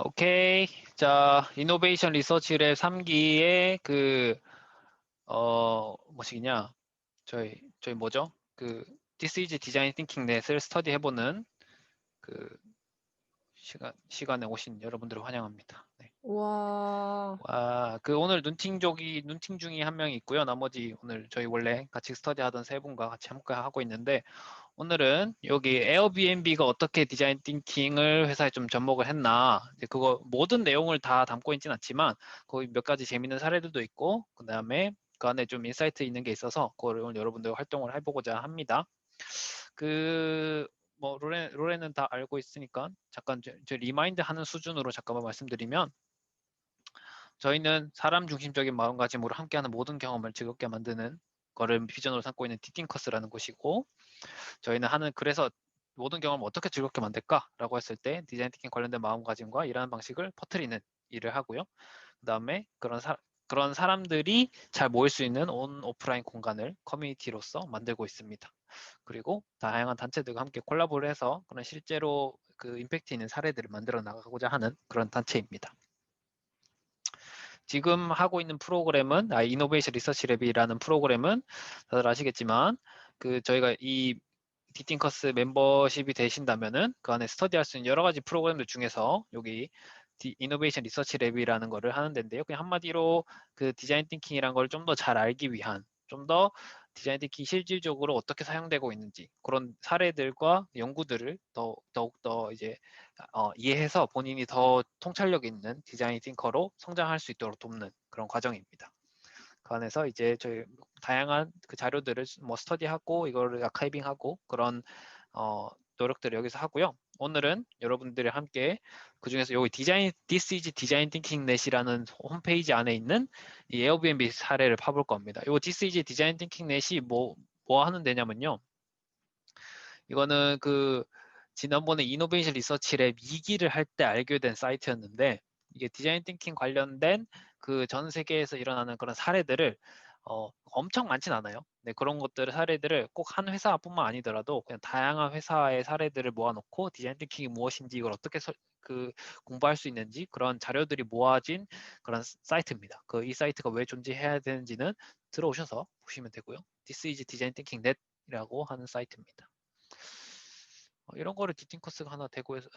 오케이. 자, 이노베이션 리서치랩 3기의 뭐시기냐? 저희 뭐죠? This is Design Thinking Net을 스터디 해보는 그 시간에 오신 여러분들을 환영합니다. 네. 와, 와, 오늘 눈팅 중이 한 명이 있고요. 나머지 오늘 저희 원래 같이 스터디 하던 세 분과 같이 함께 하고 있는데, 오늘은 여기 에어비앤비가 어떻게 디자인 띵킹을 회사에 좀 접목을 했나, 이제 그거 모든 내용을 다 담고 있진 않지만 거기 몇 가지 재밌는 사례들도 있고, 그다음에 그 안에 좀 인사이트 있는 게 있어서 그걸 오늘 여러분들 활동을 해보고자 합니다. 뭐 로렌은 다 알고 있으니까 잠깐 저 리마인드 하는 수준으로 잠깐만 말씀드리면, 저희는 사람 중심적인 마음가짐으로 함께하는 모든 경험을 즐겁게 만드는 거를 비전으로 삼고 있는 디팅커스라는 곳이고, 저희는 그래서 모든 경험을 어떻게 즐겁게 만들까라고 했을 때 디자인 띵킹 관련된 마음가짐과 일하는 방식을 퍼뜨리는 일을 하고요. 그 다음에 그런 사람들이 잘 모일 수 있는 오프라인 공간을 커뮤니티로서 만들고 있습니다. 그리고 다양한 단체들과 함께 콜라보를 해서 그런 실제로 임팩트 있는 사례들을 만들어 나가고자 하는 그런 단체입니다. 지금 하고 있는 프로그램은 이노베이션 리서치 랩이라는 프로그램은 다들 아시겠지만, 저희가 이 디팅커스 멤버십이 되신다면은 그 안에 스터디할 수 있는 여러 가지 프로그램들 중에서 여기 이노베이션 리서치 랩이라는 거를 하는 데인데요. 그냥 한마디로 디자인 띵킹이라는 걸 좀 더 잘 알기 위한, 좀 더 디자인 띵킹이 실질적으로 어떻게 사용되고 있는지 그런 사례들과 연구들을 더욱더 이제 이해해서 본인이 더 통찰력 있는 디자인 띵커로 성장할 수 있도록 돕는 그런 과정입니다. 그 안에서 이제 저희 다양한 자료들을 뭐 스터디하고 이거를 아카이빙하고 그런 노력들을 여기서 하고요. 오늘은 여러분들이 함께 그 중에서 여기 This is Design Thinking Net이라는 홈페이지 안에 있는 이 에어비앤비 사례를 파볼 겁니다. 이 This is Design Thinking Net이 뭐 하는 데냐면요. 이거는 지난번에 이노베이션 리서치랩 2기를 할 때 알게 된 사이트였는데, 이게 디자인 띵킹 관련된 전 세계에서 일어나는 그런 사례들을 엄청 많진 않아요. 네, 그런 사례들을 꼭 한 회사뿐만 아니더라도 그냥 다양한 회사의 사례들을 모아놓고 디자인 띵킹이 무엇인지, 이걸 어떻게 공부할 수 있는지 그런 자료들이 모아진 그런 사이트입니다. 이 사이트가 왜 존재해야 되는지는 들어오셔서 보시면 되고요. This is Design Thinking Net이라고 하는 사이트입니다. 이런 거를 디팅커스가 하나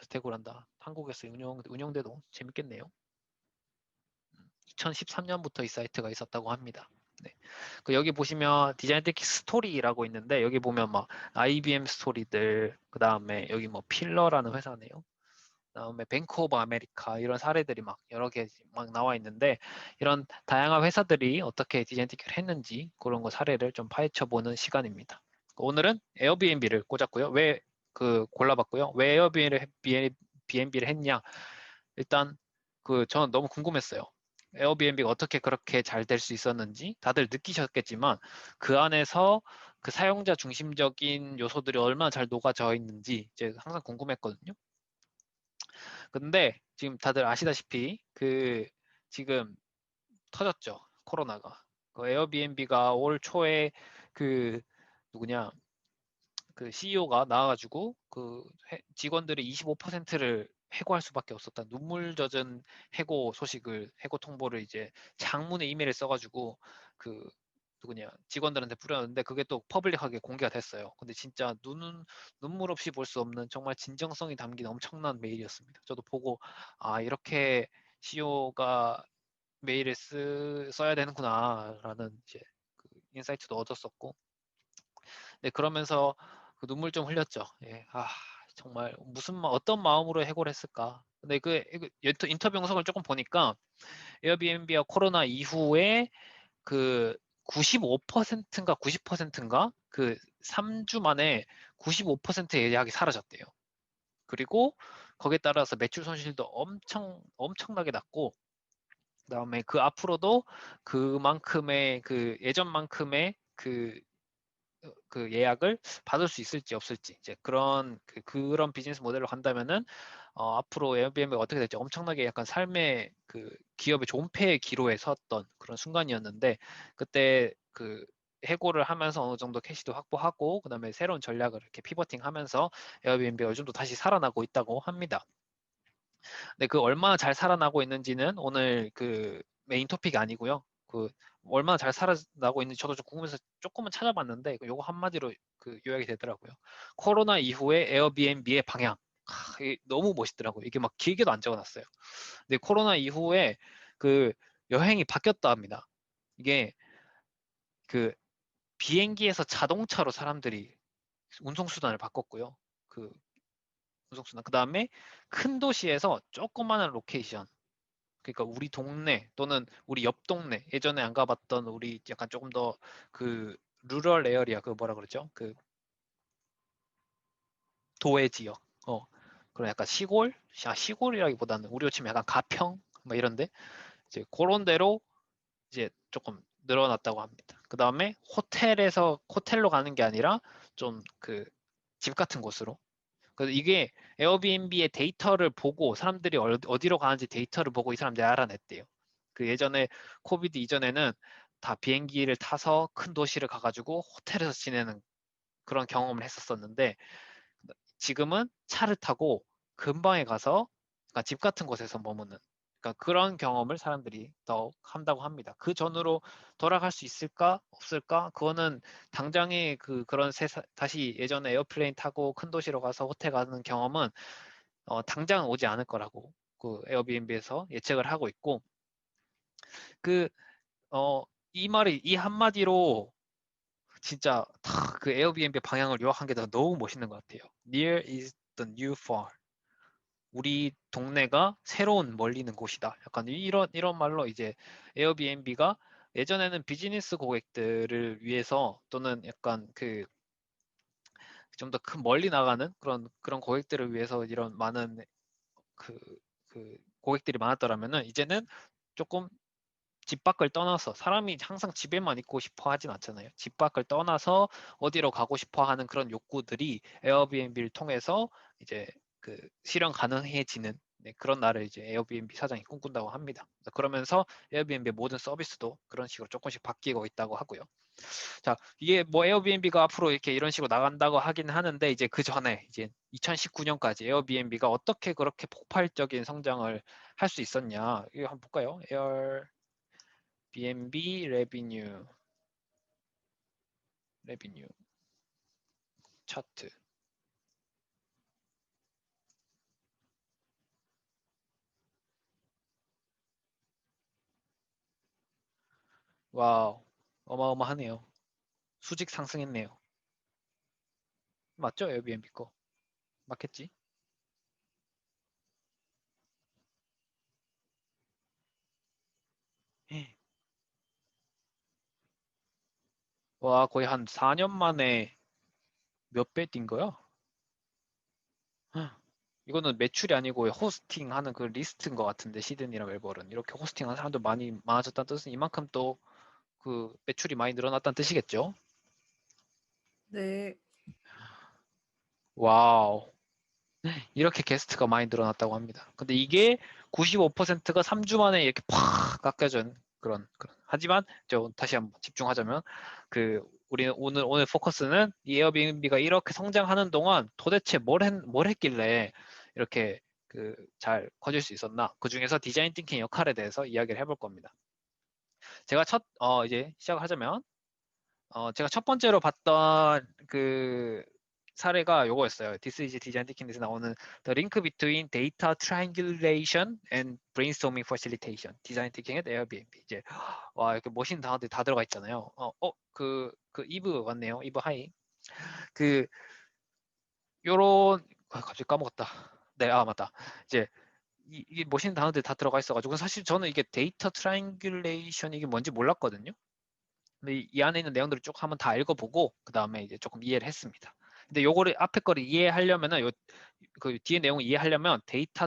대구란다. 한국에서 운영돼도 재밌겠네요. 2013년부터 이 사이트가 있었다고 합니다. 네. 여기 보시면 디자인 띵킹 스토리라고 있는데, 여기 보면 막 IBM 스토리들, 그 다음에 여기 뭐 필러라는 회사네요. 그다음에 뱅크 오브 아메리카, 이런 사례들이 막 여러 개 막 나와 있는데, 이런 다양한 회사들이 어떻게 디자인 띵킹을 했는지 그런 거 사례를 좀 파헤쳐 보는 시간입니다. 오늘은 에어비앤비를 꽂았고요. 왜 골라봤고요. 왜 에어비앤비를 했냐? 일단 저는 너무 궁금했어요. 에어비앤비가 어떻게 그렇게 잘 될 수 있었는지 다들 느끼셨겠지만, 그 안에서 사용자 중심적인 요소들이 얼마나 잘 녹아져 있는지 이제 항상 궁금했거든요. 근데 지금 다들 아시다시피 지금 터졌죠, 코로나가. 에어비앤비가 올 초에 그 누구냐 CEO가 나와가지고 직원들의 25%를 해고할 수밖에 없었다. 눈물 젖은 해고 통보를 이제 장문의 이메일을 써가지고 직원들한테 뿌렸는데, 그게 또 퍼블릭하게 공개가 됐어요. 근데 진짜 눈물 없이 볼 수 없는 정말 진정성이 담긴 엄청난 메일이었습니다. 저도 보고, 이렇게 CEO가 메일을 써야 되는구나라는 이제 인사이트도 얻었었고, 네, 그러면서 눈물 좀 흘렸죠. 예, 정말 어떤 마음으로 해고를 했을까. 근데 인터뷰 영상을 조금 보니까 에어비앤비와 코로나 이후에 95%인가 90%인가 3주 만에 95% 예약이 사라졌대요. 그리고 거기에 따라서 매출 손실도 엄청나게 났고, 그다음에 앞으로도 그만큼의 예전만큼의 예약을 받을 수 있을지 없을지, 이제 그런 비즈니스 모델로 간다면은 앞으로 에어비앤비가 어떻게 될지 엄청나게 약간 삶의 기업의 존폐의 기로에 섰던 그런 순간이었는데, 그때 해고를 하면서 어느 정도 캐시도 확보하고 그다음에 새로운 전략을 이렇게 피버팅하면서 에어비앤비가 요즘도 다시 살아나고 있다고 합니다. 근데 그 얼마나 잘 살아나고 있는지는 오늘 그 메인 토픽이 아니고요. 그 얼마나 잘 살아나고 있는지 저도 좀 궁금해서 조금은 찾아봤는데 요거 한마디로 그 요약이 되더라고요. 코로나 이후에 에어비앤비의 방향. 이게 너무 멋있더라고요. 이게 막 길게도 안 적어놨어요. 근데 코로나 이후에 그 여행이 바뀌었다 합니다. 이게 그 비행기에서 자동차로 사람들이 운송수단을 바꿨고요. 그 운송수단. 그 다음에 큰 도시에서 조그마한 로케이션. 그러니까 우리 동네 또는 우리 옆 동네 예전에 안 가봤던 우리 약간 조금 더 그 루럴 에어리아 그 뭐라 그러죠? 그 도외 지역. 그런 약간 시골? 시골이라기보다는 우리로 치면 약간 가평 뭐 이런데 이제 그런 데로 이제 조금 늘어났다고 합니다. 그 다음에 호텔로 가는 게 아니라 좀 그 집 같은 곳으로. 그래서 이게 에어비앤비의 데이터를 보고 사람들이 어디로 가는지 데이터를 보고 이 사람들이 알아냈대요. 그 예전에 코비드 이전에는 다 비행기를 타서 큰 도시를 가가지고 호텔에서 지내는 그런 경험을 했었었는데 지금은 차를 타고 근방에 가서 그러니까 집 같은 곳에서 머무는 그러니까 그런 경험을 사람들이 더 한다고 합니다. 그 전으로 돌아갈 수 있을까 없을까? 그거는 당장에 그런 다시 예전에 에어플레인 타고 큰 도시로 가서 호텔 가는 경험은 당장 오지 않을 거라고 그 에어비앤비에서 예측을 하고 있고 그 이 말이 이 한마디로 진짜 그 에어비앤비 방향을 요약한 게 너무 멋있는 것 같아요. Near is the new far. 우리 동네가 새로운 멀리는 곳이다. 약간 이런 말로 이제 에어비앤비가 예전에는 비즈니스 고객들을 위해서 또는 약간 그 좀 더 큰 멀리 나가는 그런 고객들을 위해서 이런 많은 그, 그 고객들이 많았더라면은 이제는 조금 집 밖을 떠나서 사람이 항상 집에만 있고 싶어 하진 않잖아요. 집 밖을 떠나서 어디로 가고 싶어 하는 그런 욕구들이 에어비앤비를 통해서 이제 그 실현 가능해지는 그런 날을 이제 에어비앤비 사장이 꿈꾼다고 합니다. 그러면서 에어비앤비의 모든 서비스도 그런 식으로 조금씩 바뀌고 있다고 하고요. 자, 이게 뭐 에어비앤비가 앞으로 이렇게 이런 식으로 나간다고 하긴 하는데 이제 그 전에 이제 2019년까지 에어비앤비가 어떻게 그렇게 폭발적인 성장을 할 수 있었냐? 이거 한번 볼까요? BNB 레비뉴 차트. 와우, 어마어마하네요. 수직 상승했네요. 맞죠? 에어비앤비 거. 맞겠지? 예. 와, 거의 한 4년 만에 몇 배 뛴 거야? 헉, 이거는 매출이 아니고 호스팅 하는 그 리스트인 것 같은데, 시드니랑 멜버른. 이렇게 호스팅 하는 사람도 많아졌다는 뜻은 이만큼 또 그 매출이 많이 늘어났다는 뜻이겠죠? 네. 와우. 이렇게 게스트가 많이 늘어났다고 합니다. 근데 이게 95%가 3주 만에 이렇게 팍 깎여진 그런. 하지만 다시 한번 집중하자면 우리는 오늘 포커스는 이 에어비앤비가 이렇게 성장하는 동안 도대체 뭘 했길래 이렇게 잘 커질 수 있었나? 그 중에서 디자인 띵킹 역할에 대해서 이야기를 해볼 겁니다. 제가 이제 시작을 하자면 제가 첫 번째로 봤던 그 사례가 요거였어요. This is Design Thinking에서 나오는 The link between data triangulation and brainstorming facilitation. Design Thinking at Airbnb. 이제 와 이렇게 멋있는 단어들이 다 들어가 있잖아요. 이브 맞네요. 이브 하이. 그 요런 갑자기 까먹었다. 네, 맞다. 이제 이게 멋있는 단어들이 다 들어가 있어가지고 사실 저는 이게 데이터 트라이앵귤레이션 이게 뭔지 몰랐거든요. 근데 이 안에 있는 내용들을 쭉 한번 다 읽어보고 그 다음에 이제 조금 이해를 했습니다. 근데 요거를 앞에 거를 이해하려면은 그 뒤에 내용을 이해하려면 데이터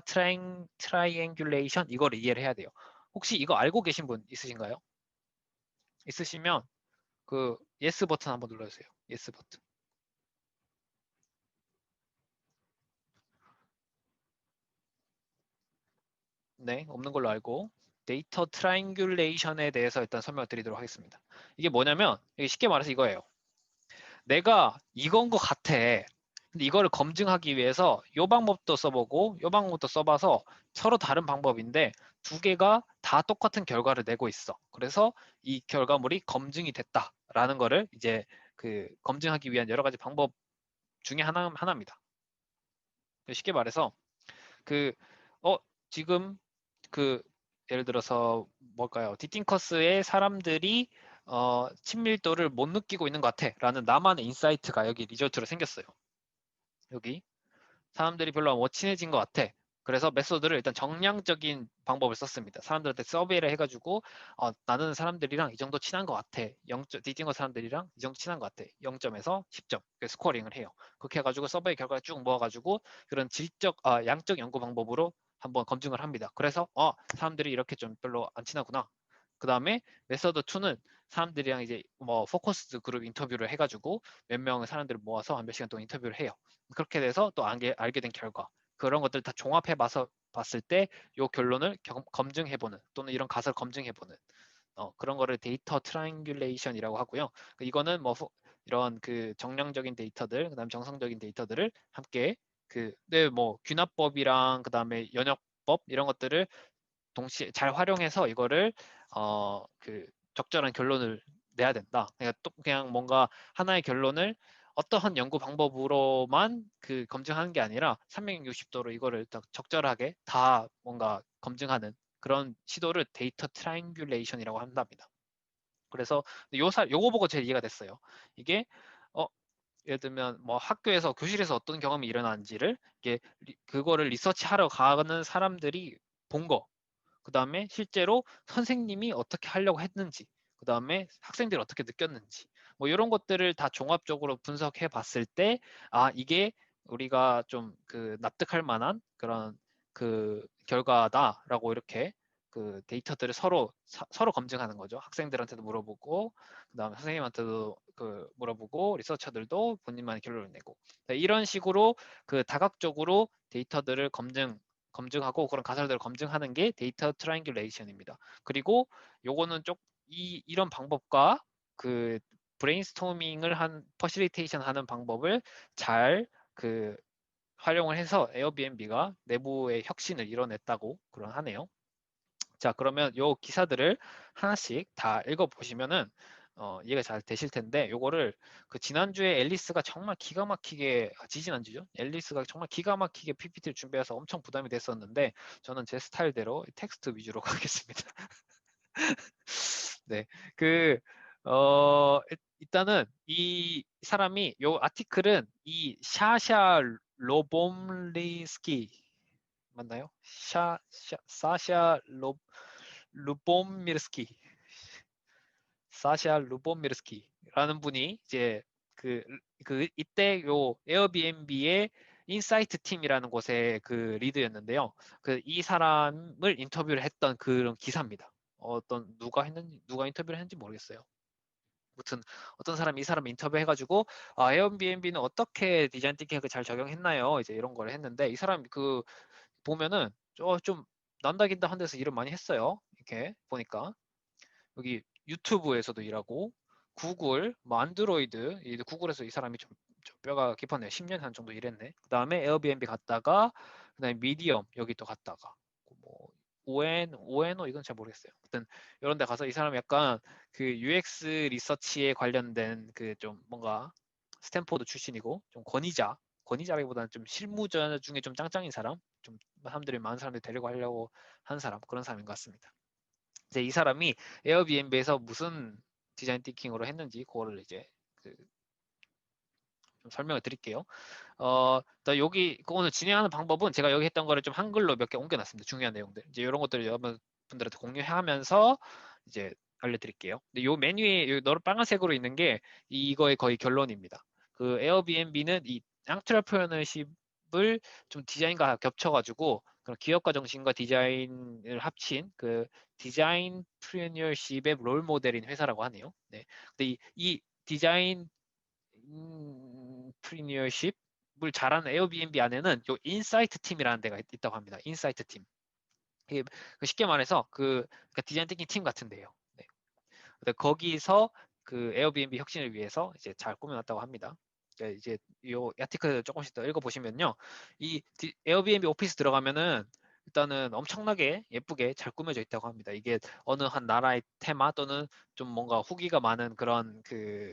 트라이앵귤레이션 이거를 이해를 해야 돼요. 혹시 이거 알고 계신 분 있으신가요? 있으시면 그 예스 버튼 한번 눌러주세요. 예스 버튼. 네, 없는 걸로 알고 데이터 트라이앵귤레이션에 대해서 일단 설명을 드리도록 하겠습니다. 이게 뭐냐면 이게 쉽게 말해서 이거예요. 내가 이건 것 같아. 근데 이거를 검증하기 위해서 요 방법도 써보고 요 방법도 써봐서 서로 다른 방법인데 두 개가 다 똑같은 결과를 내고 있어. 그래서 이 결과물이 검증이 됐다라는 거를 이제 그 검증하기 위한 여러 가지 방법 중에 하나입니다. 쉽게 말해서 그 지금 그 예를 들어서 뭘까요? 디팅커스의 사람들이 친밀도를 못 느끼고 있는 것 같아라는 나만의 인사이트가 여기 리저트로 생겼어요. 여기 사람들이 별로 못 친해진 것 같아. 그래서 메소드를 일단 정량적인 방법을 썼습니다. 사람들한테 서베이를 해가지고 나는 사람들이랑 이 정도 친한 것 같아. 0점, 디팅거 사람들이랑 이 정도 친한 것 같아. 0점에서 10점 스코어링을 해요. 그렇게 해가지고 서베이 결과를 쭉 모아가지고 그런 양적 연구 방법으로 한번 검증을 합니다. 그래서 사람들이 이렇게 좀 별로 안 친하구나. 그 다음에 메서드 2는 사람들이랑 이제 뭐 포커스 그룹 인터뷰를 해가지고 몇 명의 사람들을 모아서 한 몇 시간 동안 인터뷰를 해요. 그렇게 돼서 또 알게 된 결과 그런 것들 다 종합해 봐서 봤을 때 이 결론을 검증해보는 또는 이런 가설을 검증해보는 그런 거를 데이터 트라이앵귤레이션이라고 하고요. 이거는 뭐 이런 그 정량적인 데이터들, 그다음 정성적인 데이터들을 함께 뭐 귀납법이랑 그다음에 연역법 이런 것들을 동시에 잘 활용해서 이거를 그 적절한 결론을 내야 된다. 그러니까 또 그냥 뭔가 하나의 결론을 어떠한 연구 방법으로만 그 검증하는 게 아니라 360도로 이거를 적절하게 다 뭔가 검증하는 그런 시도를 데이터 트라이앵귤레이션이라고 한답니다. 그래서 요거 보고 제 이해가 됐어요. 이게 어, 예를 들면 뭐 학교에서 교실에서 어떤 경험이 일어나는지를 이게 그거를 리서치하러 가는 사람들이 본 거. 그 다음에 실제로 선생님이 어떻게 하려고 했는지, 그 다음에 학생들이 어떻게 느꼈는지, 뭐 이런 것들을 다 종합적으로 분석해 봤을 때, 이게 우리가 좀 그 납득할 만한 그런 그 결과다라고 이렇게 그 데이터들을 서로 검증하는 거죠. 학생들한테도 물어보고, 그 다음에 선생님한테도 그 물어보고, 리서처들도 본인만의 결론을 내고. 이런 식으로 그 다각적으로 데이터들을 검증하고 그런 가설들을 검증하는 게 데이터 트라이앵귤레이션입니다. 그리고 요거는 이런 방법과 그 브레인스토밍을 퍼실리테이션 하는 방법을 잘 그 활용을 해서 에어비앤비가 내부의 혁신을 이뤄냈다고 그런 하네요. 자, 그러면 요 기사들을 하나씩 다 읽어보시면은 이해가 잘 되실 텐데 요거를 그 지난주에 앨리스가 정말 기가 막히게 지지난주죠? 앨리스가 정말 기가 막히게 PPT를 준비해서 엄청 부담이 됐었는데 저는 제 스타일대로 텍스트 위주로 가겠습니다. 네, 일단은 이 사람이 요 아티클은 이 샤샤 로봄리스키 맞나요? 사샤 루보미르스키 사샤 루보미르스키라는 분이 이제 이때 요 에어비앤비의 인사이트 팀이라는 곳의 그 리드였는데요. 이 사람을 인터뷰를 했던 그런 기사입니다. 누가 인터뷰를 했는지 모르겠어요. 아무튼 어떤 사람이 이 사람 인터뷰 해가지고 에어비앤비는 어떻게 디자인 띵킹을 잘 적용했나요? 이제 이런 걸 했는데 이 사람 보면은 좀 난다긴다 한 데서 일을 많이 했어요. 이렇게 보니까 여기 유튜브에서도 일하고 구글, 뭐 안드로이드, 구글에서 이 사람이 좀 뼈가 깊었네요. 10년 한 정도 일했네. 그 다음에 에어비앤비 갔다가 그다음에 미디엄 여기 또 갔다가 뭐 오에노 이건 잘 모르겠어요. 아무튼 이런 데 가서 이 사람이 약간 그 UX 리서치에 관련된 그 좀 뭔가 스탠포드 출신이고 좀 권위자라기보다는 좀 실무자 중에 좀 짱짱인 사람, 좀 사람들이 많은 사람들 데리고 하려고 하는 사람 그런 사람인 것 같습니다. 이제 이 사람이 에어비앤비에서 무슨 디자인 띵킹으로 했는지 그거를 이제 좀 설명을 드릴게요. 여기 오늘 진행하는 방법은 제가 여기 했던 거를 좀 한글로 몇 개 옮겨놨습니다. 중요한 내용들. 이제 이런 것들을 여러분들한테 공유하면서 이제 알려드릴게요. 근데 요 메뉴에 요 빨간색으로 있는 게 이거의 거의 결론입니다. 그 에어비앤비는 이 엔트러프레너십을 좀 디자인과 겹쳐가지고 그런 기업가 정신과 디자인을 합친 그 디자인 프리니어십의 롤 모델인 회사라고 하네요. 네. 근데 이 디자인 프리미어십을 잘하는 에어비앤비 안에는 요 인사이트 팀이라는 데가 있다고 합니다. 인사이트 팀. 이게 쉽게 말해서 그러니까 디자인 띵킹 팀 같은데요. 네. 거기서 그 에어비앤비 혁신을 위해서 이제 잘 꾸며놨다고 합니다. 네, 이제 요 아티클 조금씩 더 읽어보시면요. 에어비앤비 오피스 들어가면은 일단은 엄청나게 예쁘게 잘 꾸며져 있다고 합니다. 이게 어느 한 나라의 테마 또는 좀 뭔가 후기가 많은 그런 그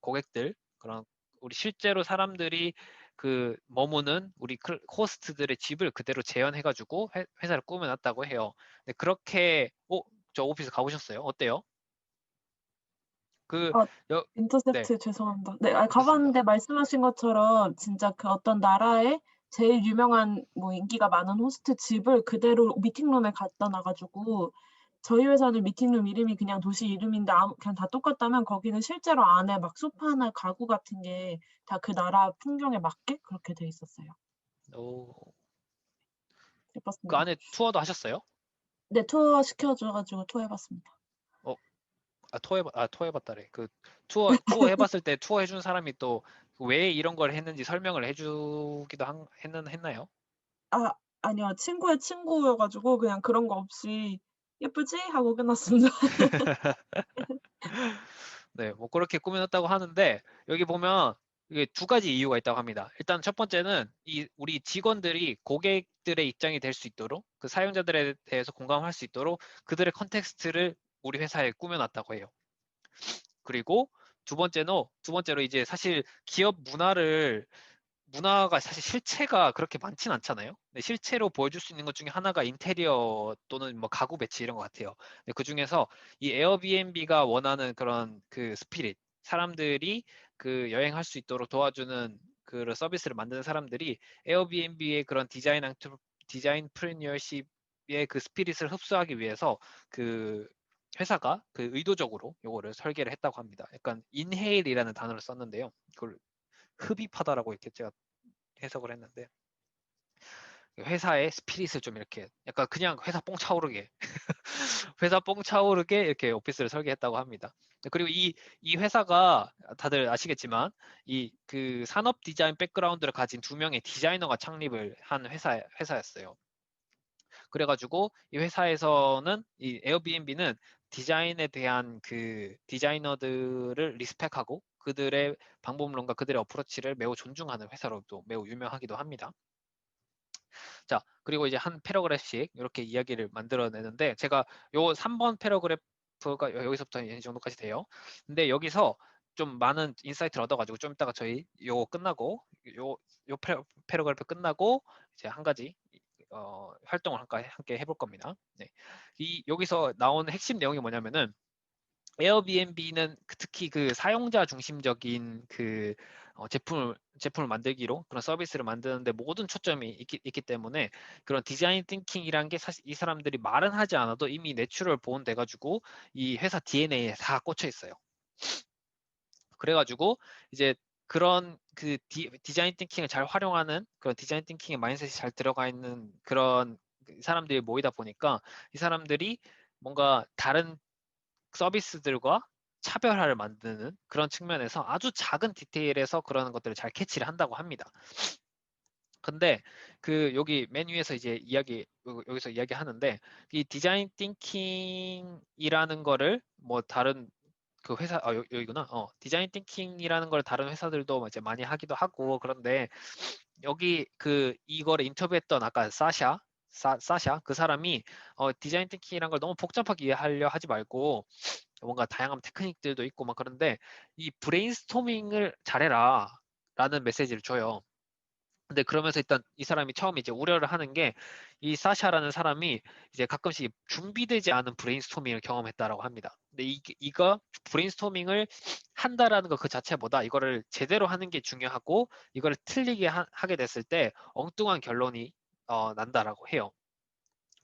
고객들, 그런 우리 실제로 사람들이 그 머무는 우리 호스트들의 집을 그대로 재현해가지고 회사를 꾸며놨다고 해요. 네, 그렇게, 저 오피스 가보셨어요? 어때요? 그, 아, 여, 네, 인터셉트 죄송합니다. 네, 괜찮습니다. 가봤는데 말씀하신 것처럼 진짜 그 어떤 나라의 제일 유명한 뭐 인기가 많은 호스트 집을 그대로 미팅룸에 갖다 놔가지고 저희 회사는 미팅룸 이름이 그냥 도시 이름인데 그냥 다 똑같다면 거기는 실제로 안에 막 소파나 가구 같은 게 다 그 나라 풍경에 맞게 그렇게 돼 있었어요. 오, 그 예뻤습니다. 안에 투어도 하셨어요? 네, 투어 시켜줘가지고 투어 해봤습니다. 어, 투어 해봤다래. 그 투어 해봤을 때 투어 해준 사람이 또 왜 이런 걸 했는지 설명을 해주기도 했나요? 아, 아니요. 친구의 친구여가지고 그냥 그런 거 없이 예쁘지? 하고 끝났습니다. 네, 뭐 그렇게 꾸며놨다고 하는데 여기 보면 이게 두 가지 이유가 있다고 합니다. 일단 첫 번째는 우리 직원들이 고객들의 입장이 될 수 있도록 그 사용자들에 대해서 공감할 수 있도록 그들의 컨텍스트를 우리 회사에 꾸며놨다고 해요. 그리고 두 번째로 이제 사실 기업 문화가 사실 실체가 그렇게 많진 않잖아요. 근데 실체로 보여줄 수 있는 것 중에 하나가 인테리어 또는 뭐 가구 배치 이런 것 같아요. 근데 그 중에서 이 에어비앤비가 원하는 그런 그 스피릿, 사람들이 그 여행할 수 있도록 도와주는 그 서비스를 만드는 사람들이 에어비앤비의 그런 디자인 프리미어십의 그 스피릿을 흡수하기 위해서 그 회사가 그 의도적으로 요거를 설계를 했다고 합니다. 약간 인헤일이라는 단어를 썼는데요. 그걸 흡입하다라고 이렇게 제가 해석을 했는데 회사의 스피릿을 좀 이렇게 약간 그냥 회사 뽕 차오르게 회사 뽕 차오르게 이렇게 오피스를 설계했다고 합니다. 그리고 이 회사가 다들 아시겠지만 이 그 산업 디자인 백그라운드를 가진 두 명의 디자이너가 창립을 한 회사였어요. 그래가지고 이 회사에서는 이 에어비앤비는 디자인에 대한 그 디자이너들을 리스펙하고 그들의 방법론과 그들의 어프로치를 매우 존중하는 회사로도 매우 유명하기도 합니다. 자, 그리고 이제 한 패러그래프씩 이렇게 이야기를 만들어내는데 제가 요 3번 패러그래프가 여기서부터 이 정도까지 돼요. 근데 여기서 좀 많은 인사이트를 얻어가지고 좀 이따가 저희 요거 끝나고 요 패러그래프 끝나고 이제 한 가지 활동을 함께 해볼 겁니다. 네. 여기서 나오는 핵심 내용이 뭐냐면은 에어비앤비는 특히 그 사용자 중심적인 그 제품을 만들기로 그런 서비스를 만드는데 모든 초점이 있기 때문에 그런 디자인 띵킹이란 게 사실 이 사람들이 말은 하지 않아도 이미 내추럴 본 돼가지고 이 회사 DNA에 다 꽂혀 있어요. 그래가지고 이제 그런 그 디자인 띵킹을 잘 활용하는 그런 디자인 띵킹의 마인드셋이 잘 들어가 있는 그런 사람들이 모이다 보니까 이 사람들이 뭔가 다른 서비스들과 차별화를 만드는 그런 측면에서 아주 작은 디테일에서 그런 것들을 잘 캐치를 한다고 합니다. 근데 그 여기 맨 위에서 이제 여기서 이야기하는데 이 디자인 띵킹이라는 거를 뭐 다른 그 회사 여기구나. 디자인 띵킹이라는 걸 다른 회사들도 이제 많이 하기도 하고 그런데 여기 그 이거를 인터뷰했던 아까 사샤 그 사람이 디자인 띵킹이라는 걸 너무 복잡하게 이해하려 하지 말고 뭔가 다양한 테크닉들도 있고 막 그런데 이 브레인스토밍을 잘해라 라는 메시지를 줘요. 근데 그러면서 일단 이 사람이 처음에 이제 우려를 하는 게 이 사샤라는 사람이 이제 가끔씩 준비되지 않은 브레인스토밍을 경험했다라고 합니다. 근데 이거 브레인스토밍을 한다라는 거 그 자체보다 이거를 제대로 하는 게 중요하고 이거를 틀리게 하게 됐을 때 엉뚱한 결론이 난다라고 해요.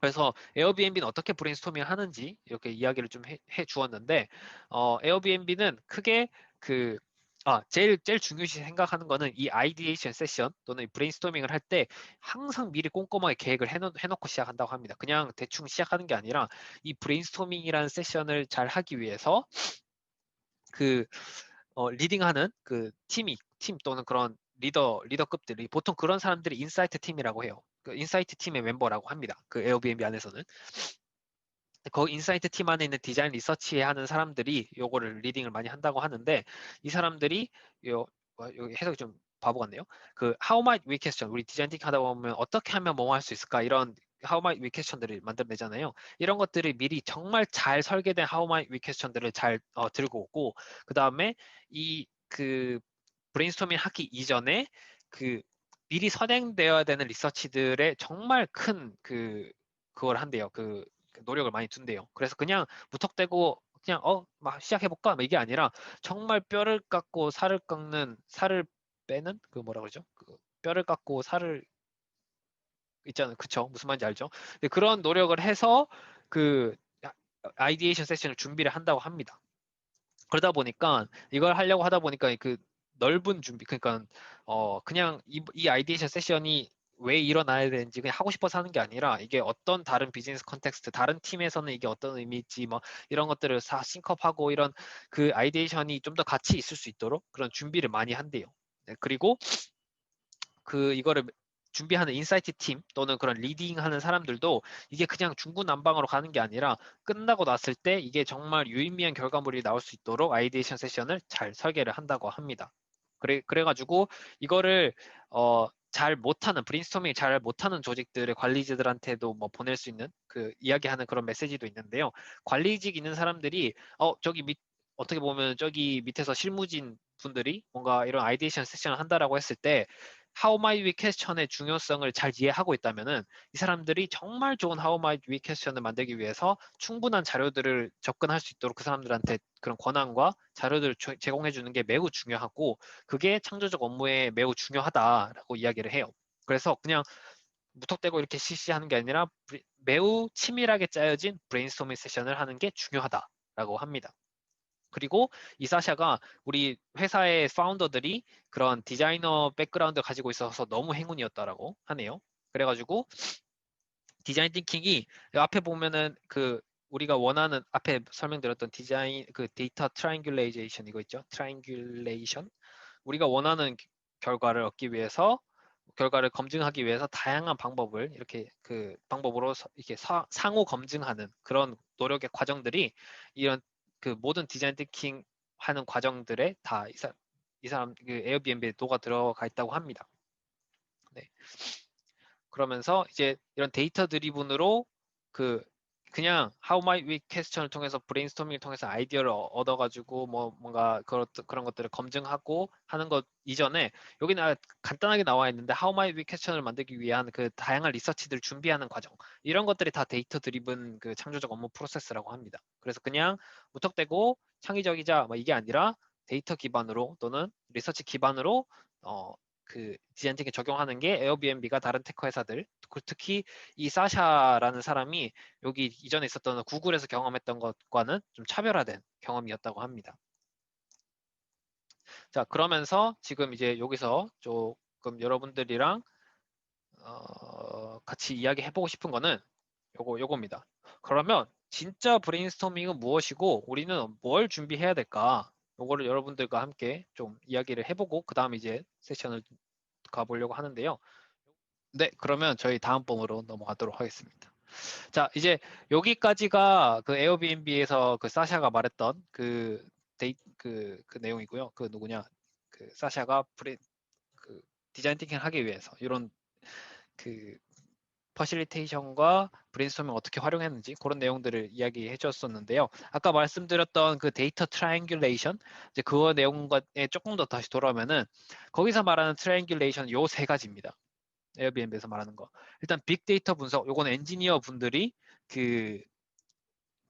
그래서 에어비앤비는 어떻게 브레인스토밍을 하는지 이렇게 이야기를 좀 해 주었는데 에어비앤비는 크게 그 제일 중요시 생각하는 거는 이 아이디에이션 세션 또는 브레인스토밍을 할 때 항상 미리 꼼꼼하게 계획을 해놓고 시작한다고 합니다. 그냥 대충 시작하는 게 아니라 이 브레인스토밍이라는 세션을 잘 하기 위해서 그 리딩하는 그 팀 또는 그런 리더급들이 보통 그런 사람들이 인사이트 팀이라고 해요. 그 인사이트 팀의 멤버라고 합니다. 그 에어비앤비 안에서는. 그 인사이트 팀 안에 있는 디자인 리서치 하는 사람들이 요거를 리딩을 많이 한다고 하는데 이 사람들이 요 여기 해석이 좀 바보 같네요. 그 How might we question 우리 디자인 띵킹 하다 보면 어떻게 하면 뭐 할 수 있을까 이런 How might we question들을 만들어내잖아요. 이런 것들을 미리 정말 잘 설계된 How might we question들을 잘 들고 오고 그 다음에 이 그 브레인스토밍 하기 이전에 그 미리 선행되어야 되는 리서치들의 정말 큰 그걸 한대요. 그 노력을 많이 둔대요. 그래서 그냥 무턱대고 그냥 막 시작해볼까? 막 이게 아니라 정말 뼈를 깎고 살을 빼는 그 뭐라 그러죠? 그 뼈를 깎고 살을 있잖아요. 그쵸? 무슨 말인지 알죠? 근데 그런 노력을 해서 그 아이디에이션 세션을 준비를 한다고 합니다. 그러다 보니까 이걸 하려고 하다 보니까 그 넓은 준비 그러니까 그냥 이 아이디에이션 세션이 왜 일어나야 되는지 그냥 하고 싶어서 하는 게 아니라 이게 어떤 다른 비즈니스 컨텍스트 다른 팀에서는 이게 어떤 의미일지 뭐 이런 것들을 다 싱크업하고 이런 그 아이디에이션이 좀 더 같이 있을 수 있도록 그런 준비를 많이 한대요. 네, 그리고 이거를 준비하는 인사이트 팀 또는 그런 리딩하는 사람들도 이게 그냥 중구난방으로 가는 게 아니라 끝나고 났을 때 이게 정말 유의미한 결과물이 나올 수 있도록 아이디에이션 세션을 잘 설계를 한다고 합니다. 그래가지고 이거를 잘 못하는 브레인스토밍 잘 못하는 조직들의 관리자들한테도 뭐 보낼 수 있는 그 이야기하는 그런 메시지도 있는데요. 관리직 있는 사람들이 어떻게 보면 저기 밑에서 실무진 분들이 뭔가 이런 아이디에이션 세션을 한다라고 했을 때 How might we question의 중요성을 잘 이해하고 있다면은 이 사람들이 정말 좋은 How might we question을 만들기 위해서 충분한 자료들을 접근할 수 있도록 그 사람들한테 그런 권한과 자료들을 제공해 주는 게 매우 중요하고 그게 창조적 업무에 매우 중요하다라고 이야기를 해요. 그래서 그냥 무턱대고 이렇게 실시하는 게 아니라 매우 치밀하게 짜여진 브레인스토밍 세션을 하는 게 중요하다라고 합니다. 그리고 이 사샤가 우리 회사의 파운더들이 그런 디자이너 백그라운드 가지고 있어서 너무 행운이었다라고 하네요. 그래가지고 디자인 띵킹이 앞에 보면은 우리가 원하는 앞에 설명드렸던 디자인 그 데이터 트라이앵귤레이션 이거 있죠? 트라이앵귤레이션 우리가 원하는 결과를 얻기 위해서 결과를 검증하기 위해서 다양한 방법을 이렇게 그 방법으로 이렇게 상호 검증하는 그런 노력의 과정들이 이런 그 모든 디자인 띵킹 하는 과정들에 다 이 사람 그 에어비앤비에 녹아 들어가 있다고 합니다. 네. 그러면서 이제 이런 데이터 드리븐으로 그냥 How might we 퀘스천을 통해서 브레인스토밍을 통해서 아이디어를 얻어가지고 뭔가 그런 것들을 검증하고 하는 것 이전에 여기는 간단하게 나와 있는데 How might we 퀘스천을 만들기 위한 그 다양한 리서치들을 준비하는 과정 이런 것들이 다 데이터 드리븐 그 창조적 업무 프로세스라고 합니다. 그래서 그냥 무턱대고 창의적이자 뭐 이게 아니라 데이터 기반으로 또는 리서치 기반으로 그 디자인 띵킹 적용하는 게 에어비앤비가 다른 테크 회사들 특히 이 사샤라는 사람이 여기 이전에 있었던 구글에서 경험했던 것과는 좀 차별화된 경험이었다고 합니다. 자, 그러면서 지금 이제 여기서 조금 여러분들이랑 같이 이야기해보고 싶은 거는 요겁니다. 그러면 진짜 브레인스토밍은 무엇이고 우리는 뭘 준비해야 될까? 요거를 여러분들과 함께 좀 이야기를 해보고 그 다음 이제 세션을 가보려고 하는데요. 네, 그러면 저희 다음 번으로 넘어가도록 하겠습니다. 자, 이제 여기까지가 그 에어비앤비에서 그 사샤가 말했던 그 내용이고요. 그 누구냐? 그 사샤가 그 디자인 띵킹 하기 위해서 이런 그 퍼실리테이션과 브레인스토밍을 어떻게 활용했는지 그런 내용들을 이야기해 줬었는데요. 아까 말씀드렸던 그 데이터 트라이앵귤레이션 이제 그 내용에 조금 더 다시 돌아오면은 거기서 말하는 트라이앵귤레이션 요 세 가지입니다. 에어비앤비에서 말하는 거. 일단 빅데이터 분석, 요건 엔지니어 분들이 그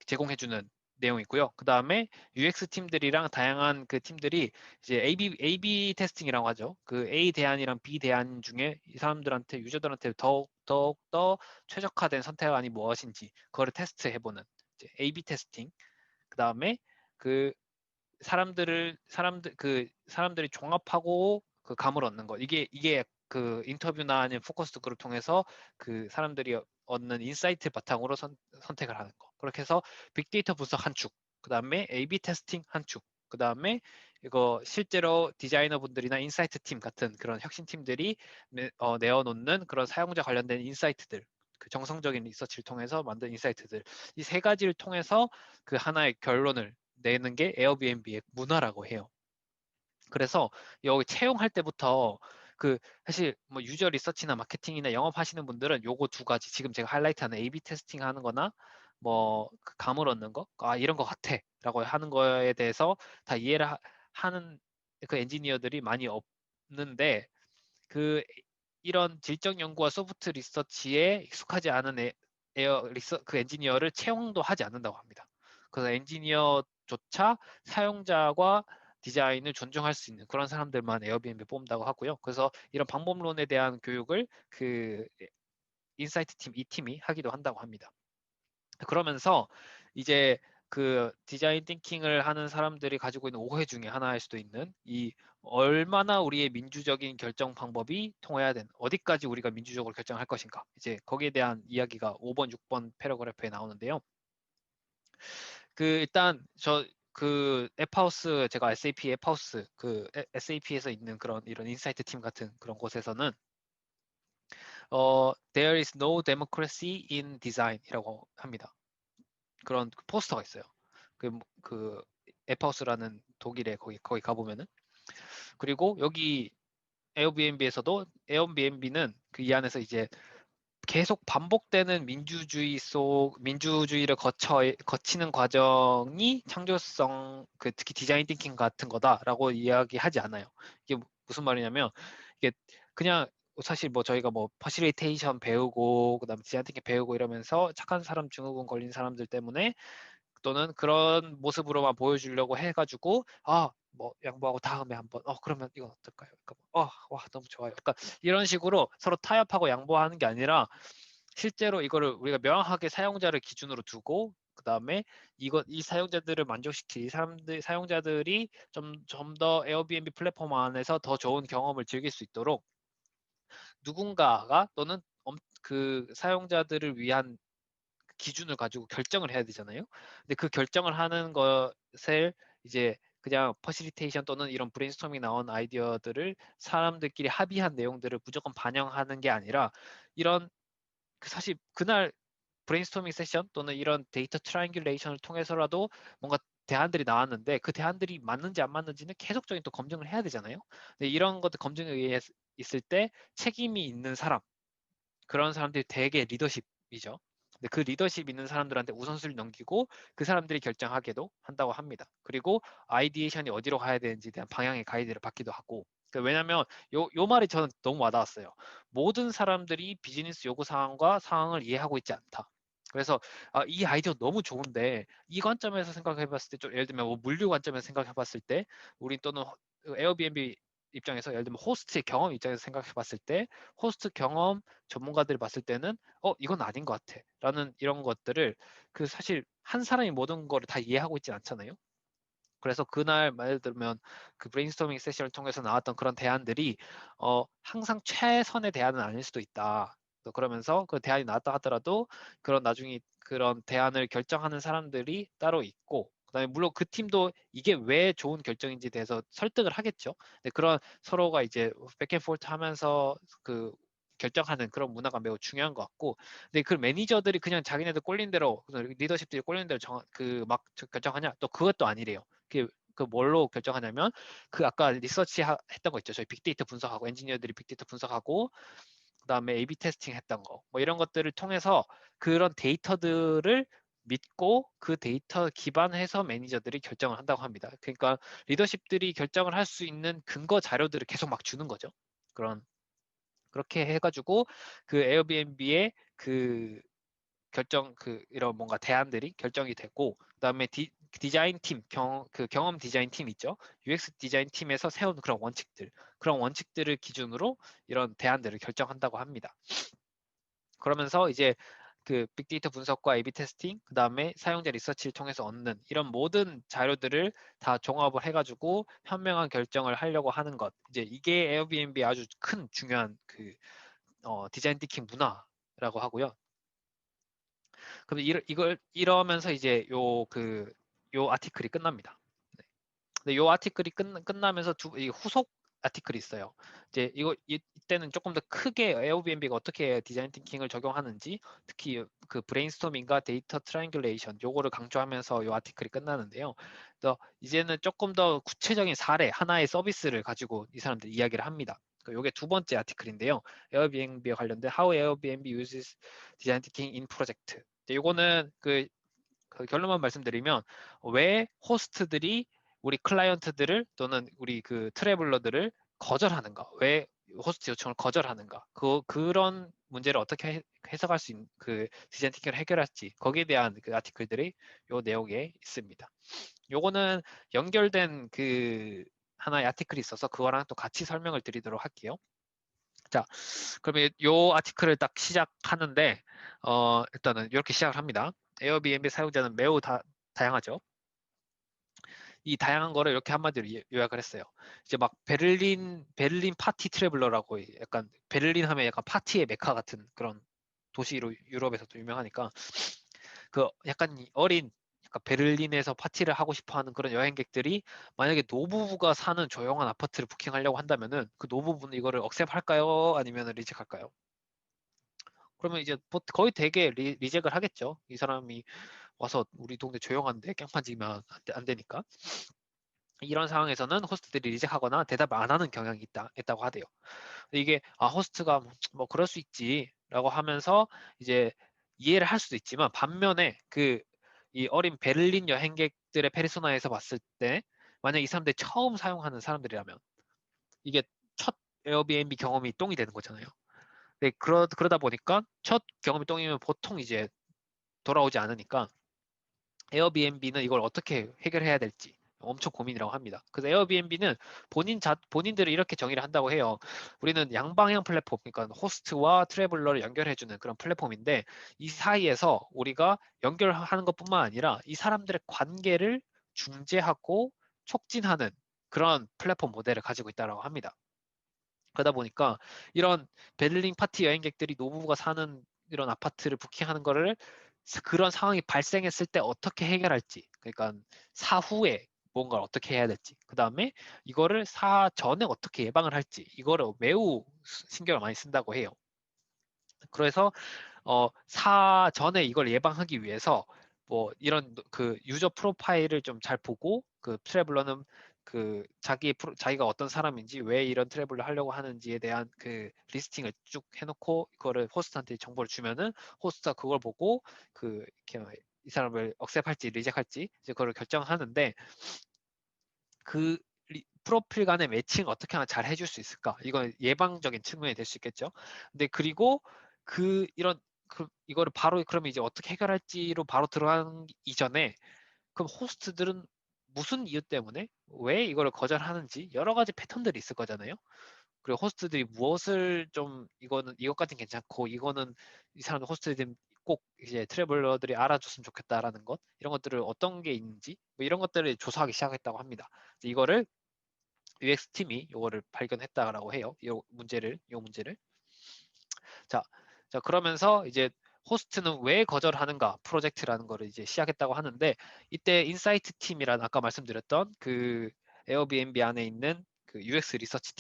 제공해주는 내용이고요. 그 다음에 UX 팀들이랑 다양한 그 팀들이 이제 A/B 테스팅이라고 하죠. 그 A 대안이랑 B 대안 중에 이 사람들한테 유저들한테 더욱 더 최적화된 선택안이 무엇인지 그거를 테스트해보는 이제 A/B 테스팅. 그 다음에 그 사람들이 종합하고 그 감을 얻는 것. 이게 그 인터뷰나 아니면 포커스 그룹 통해서 그 사람들이 얻는 인사이트 바탕으로 선택을 하는 거. 그렇게 해서 빅데이터 분석 한 축, 그 다음에 A/B 테스팅 한 축, 그 다음에 이거 실제로 디자이너 분들이나 인사이트 팀 같은 그런 혁신 팀들이 내어놓는 그런 사용자 관련된 인사이트들, 그 정성적인 리서치를 통해서 만든 인사이트들, 이 세 가지를 통해서 그 하나의 결론을 내는 게 에어비앤비의 문화라고 해요. 그래서 여기 채용할 때부터 그 사실 뭐 유저 리서치나 마케팅이나 영업하시는 분들은 요거 두 가지 지금 제가 하이라이트하는 A/B 테스팅 하는 거나 뭐그 감을 얻는 거, 아 이런 거 같아라고 하는 거에 대해서 다 이해를 하는 그 엔지니어들이 많이 없는데 그 이런 질적 연구와 소프트 리서치에 익숙하지 않은 그 엔지니어를 채용도 하지 않는다고 합니다. 그래서 엔지니어조차 사용자와 디자인을 존중할 수 있는 그런 사람들만 에어비앤비 뽑는다고 하고요. 그래서 이런 방법론에 대한 교육을 그 인사이트 팀, 이 팀이 하기도 한다고 합니다. 그러면서 이제 그 디자인 띵킹을 하는 사람들이 가지고 있는 오해 중에 하나일 수도 있는 이 얼마나 우리의 민주적인 결정 방법이 통해야 되는 어디까지 우리가 민주적으로 결정할 것인가 이제 거기에 대한 이야기가 5번, 6번 패러그래프에 나오는데요. 그 일단 저 그 앱하우스 제가 SAP 앱하우스 그 SAP에서 있는 그런 이런 인사이트 팀 같은 그런 곳에서는 There is no democracy in design이라고 합니다. 그런 포스터가 있어요. 그 앱하우스라는 독일에 거기 가보면은 그리고 여기 에어비앤비에서도 에어비앤비는 그 이 안에서 이제 계속 반복되는 민주주의를 거치는 과정이 창조성 그 특히 디자인 띵킹 같은 거다라고 이야기하지 않아요. 이게 무슨 말이냐면 이게 그냥 사실 뭐 저희가 뭐 퍼실리테이션 배우고 그다음에 디자인 띵킹 배우고 이러면서 착한 사람 증후군 걸린 사람들 때문에 또는 그런 모습으로만 보여주려고 해가지고 뭐 양보하고 다음에 한번 그러면 이건 어떨까요? 그러니까 와 너무 좋아요. 그러니까 이런 식으로 서로 타협하고 양보하는 게 아니라 실제로 이거를 우리가 명확하게 사용자를 기준으로 두고 그 다음에 이 사용자들을 만족시킬 이 사용자들이 좀 더 에어비앤비 플랫폼 안에서 더 좋은 경험을 즐길 수 있도록 누군가가 또는 그 사용자들을 위한 기준을 가지고 결정을 해야 되잖아요. 근데 그 결정을 하는 것을 이제 그냥 퍼실리테이션 또는 이런 브레인스토밍 나온 아이디어들을 사람들끼리 합의한 내용들을 무조건 반영하는 게 아니라 이런 사실 그날 브레인스토밍 세션 또는 이런 데이터 트라이앵귤레이션을 통해서라도 뭔가 대안들이 나왔는데 그 대안들이 맞는지 안 맞는지는 계속적인 또 검증을 해야 되잖아요. 근데 이런 것들 검증에 의해 있을 때 책임이 있는 사람 그런 사람들이 되게 리더십이죠. 근데 그 리더십 있는 사람들한테 우선순위를 넘기고 그 사람들이 결정하게도 한다고 합니다. 그리고 아이디에이션이 어디로 가야 되는지에 대한 방향의 가이드를 받기도 하고 왜냐하면 요 말이 저는 너무 와닿았어요. 모든 사람들이 비즈니스 요구 사항과 상황을 이해하고 있지 않다. 그래서 이 아이디어 너무 좋은데 이 관점에서 생각해봤을 때 좀 예를 들면 뭐 물류 관점에서 생각해봤을 때 우리 또는 에어비앤비 입장에서 예를 들면 호스트의 경험 입장에서 생각해봤을 때 호스트 경험 전문가들이 봤을 때는 이건 아닌 것 같아 라는 이런 것들을 그 사실 한 사람이 모든 거를 다 이해하고 있진 않잖아요. 그래서 그날 예를 들면 그 브레인스토밍 세션을 통해서 나왔던 그런 대안들이 항상 최선의 대안은 아닐 수도 있다. 그러면서 그 대안이 나왔다 하더라도 그런 나중에 그런 대안을 결정하는 사람들이 따로 있고 그다음에 물론 그 팀도 이게 왜 좋은 결정인지 대해서 설득을 하겠죠. 근데 그런 서로가 이제 백앤포트 하면서 그 결정하는 그런 문화가 매우 중요한 것 같고, 근데 그 매니저들이 그냥 자기네들 꼴린 대로 리더십들이 꼴린 대로 막 결정하냐? 또 그것도 아니래요. 그 뭘로 결정하냐면 그 아까 리서치 했던 거 있죠. 저희 빅데이터 분석하고 엔지니어들이 빅데이터 분석하고 그다음에 A/B 테스팅 했던 거 뭐 이런 것들을 통해서 그런 데이터들을 믿고 그 데이터 기반해서 매니저들이 결정을 한다고 합니다. 그러니까 리더십들이 결정을 할 수 있는 근거 자료들을 계속 막 주는 거죠. 그렇게 해가지고 그 에어비앤비의 그 이런 뭔가 대안들이 결정이 되고 그다음에 디자인 팀 경험 디자인 팀 있죠. UX 디자인 팀에서 세운 그런 원칙들을 기준으로 이런 대안들을 결정한다고 합니다. 그러면서 이제 그 빅데이터 분석과 A/B 테스팅, 그 다음에 사용자 리서치를 통해서 얻는 이런 모든 자료들을 다 종합을 해가지고 현명한 결정을 하려고 하는 것. 이제 이게 에어비앤비 아주 큰 중요한 디자인 띵킹 문화라고 하고요. 그럼 이러면서 이제 요 아티클이 끝납니다. 네. 근데 요 아티클이 끝나면서 이 후속 아티클이 있어요. 이제 이때는 조금 더 크게 에어비앤비가 어떻게 디자인 띵킹을 적용하는지, 특히 그 브레인스토밍과 데이터 트라이앵귤레이션 요거를 강조하면서 이 아티클이 끝나는데요. 그래서 이제는 조금 더 구체적인 사례, 하나의 서비스를 가지고 이 사람들이 이야기를 합니다. 요게 두 번째 아티클인데요. 에어비앤비와 관련된 How Airbnb uses Design Thinking in Project. 이거는 그 결론만 말씀드리면, 왜 호스트들이 우리 클라이언트들을 또는 우리 그 트래블러들을 거절하는가, 왜 호스트 요청을 거절하는가, 그런 문제를 어떻게 해석할 수 있는 그 디자인 थि킹을 해결할지, 거기에 대한 그 아티클들이 요 내용에 있습니다. 요거는 연결된 그 하나의 아티클이 있어서 그거랑 또 같이 설명을 드리도록 할게요. 자, 그러면 요 아티클을 딱 시작하는데, 일단은 이렇게 시작을 합니다. 에어비앤비 사용자는 매우 다양하죠. 이 다양한 거를 이렇게 한마디로 요약을 했어요. 이제 막 베를린 파티 트래블러라고, 약간 베를린 하면 약간 파티의 메카 같은 그런 도시로 유럽에서도 유명하니까, 그 약간 어린, 약간 베를린에서 파티를 하고 싶어 하는 그런 여행객들이 만약에 노부부가 사는 조용한 아파트를 부킹하려고 한다면은, 그 노부부는 이거를 억셉할까요? 아니면 리젝할까요? 그러면 이제 거의 되게 리젝을 하겠죠. 이 사람이 와서 우리 동네 조용한데 깽판지면 안 되니까. 이런 상황에서는 호스트들이 리젝하거나 대답을 안 하는 경향이 있다고 하대요. 이게 호스트가 뭐 그럴 수 있지라고 하면서 이제 이해를 할 수도 있지만, 반면에 이 어린 베를린 여행객들의 페르소나에서 봤을 때, 만약 이 사람들이 처음 사용하는 사람들이라면 이게 첫 에어비앤비 경험이 똥이 되는 거잖아요. 네, 그러다 보니까 첫 경험이 똥이면 보통 이제 돌아오지 않으니까, 에어비앤비는 이걸 어떻게 해결해야 될지 엄청 고민이라고 합니다. 그래서 에어비앤비는 본인들이 이렇게 정의를 한다고 해요. 우리는 양방향 플랫폼, 그러니까 호스트와 트래블러를 연결해주는 그런 플랫폼인데, 이 사이에서 우리가 연결하는 것뿐만 아니라 이 사람들의 관계를 중재하고 촉진하는 그런 플랫폼 모델을 가지고 있다고 합니다. 그러다 보니까 이런 베를린 파티 여행객들이 노부부가 사는 이런 아파트를 부킹하는 거를, 그런 상황이 발생했을 때 어떻게 해결할지, 그러니까 사후에 뭔가를 어떻게 해야 될지, 그 다음에 이거를 사전에 어떻게 예방을 할지, 이거를 매우 신경을 많이 쓴다고 해요. 그래서 사전에 이걸 예방하기 위해서 뭐 이런 그 유저 프로파일을 좀 잘 보고, 그 트래블러는 자기가 어떤 사람인지, 왜 이런 트래블을 하려고 하는지에 대한 그 리스팅을 쭉 해놓고 그거를 호스트한테 정보를 주면은, 호스트가 그걸 보고 이렇게 이 사람을 억셉할지 리젝할지 이제 그걸 결정하는데, 그 프로필 간의 매칭 어떻게 하면 잘 해줄 수 있을까? 이건 예방적인 측면이 될 수 있겠죠. 근데 그리고 이거를 바로 그러면 이제 어떻게 해결할지로 바로 들어가기 이전에, 그럼 호스트들은 무슨 이유 때문에 왜 이거를 거절하는지 여러 가지 패턴들이 있을 거잖아요. 그리고 호스트들이 무엇을 좀, 이거는 이것까진 괜찮고 이거는 이 사람들 호스트들이 꼭 이제 트래블러들이 알아줬으면 좋겠다라는 것, 이런 것들을 어떤 게 있는지 뭐 이런 것들을 조사하기 시작했다고 합니다. 이거를 UX 팀이 이거를 발견했다라고 해요. 이 문제를. 자, 그러면서 이제 호스트는 왜 거절하는가 프로젝트라는 거를 이제 시작했다고 하는데, 이때 인사이트 팀이란 아까 말씀드렸던 그 에어비앤비 안에 있는 그 UX 리서치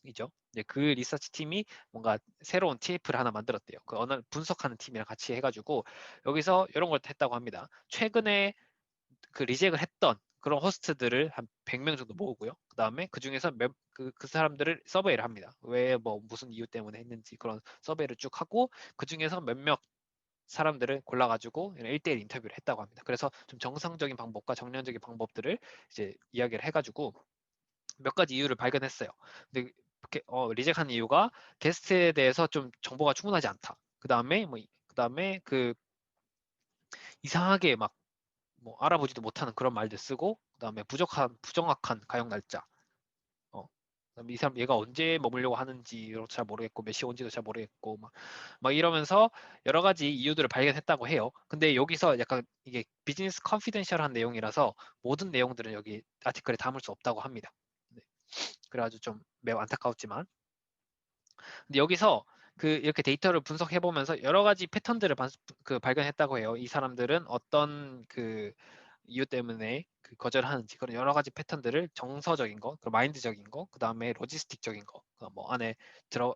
팀이죠. 이제 그 리서치 팀이 뭔가 새로운 TF를 하나 만들었대요. 그 언어 분석하는 팀이랑 같이 해가지고 여기서 이런 걸 했다고 합니다. 최근에 그 리젝을 했던 그런 호스트들을 한 100명 정도 모으고요. 그 다음에 그 중에서 그 사람들을 서베이를 합니다. 왜 뭐 무슨 이유 때문에 했는지 그런 서베이를 쭉 하고, 그 중에서 몇몇 사람들을 골라가지고 1대1 인터뷰를 했다고 합니다. 그래서 좀 정상적인 방법과 정량적인 방법들을 이제 이야기를 해가지고 몇 가지 이유를 발견했어요. 근데 리젝한 이유가 게스트에 대해서 좀 정보가 충분하지 않다. 그 다음에 이상하게 막 뭐 알아보지도 못하는 그런 말들 쓰고, 그다음에 부정확한 가용 날짜. 그다음에 이 사람 얘가 언제 머물려고 하는지도 잘 모르겠고 몇 시에 온지도 잘 모르겠고 막 이러면서 여러 가지 이유들을 발견했다고 해요. 근데 여기서 약간 이게 비즈니스 컨피덴셜한 내용이라서 모든 내용들은 여기 아티클에 담을 수 없다고 합니다. 네. 그래가지고 좀 매우 안타까웠지만, 근데 여기서 이렇게 데이터를 분석해 보면서 여러 가지 패턴들을 발견했다고 해요. 이 사람들은 어떤 이유 때문에 그 거절하는지 그런 여러 가지 패턴들을 정서적인 거, 그 마인드적인 거, 그 다음에 로지스틱적인 거, 뭐 안에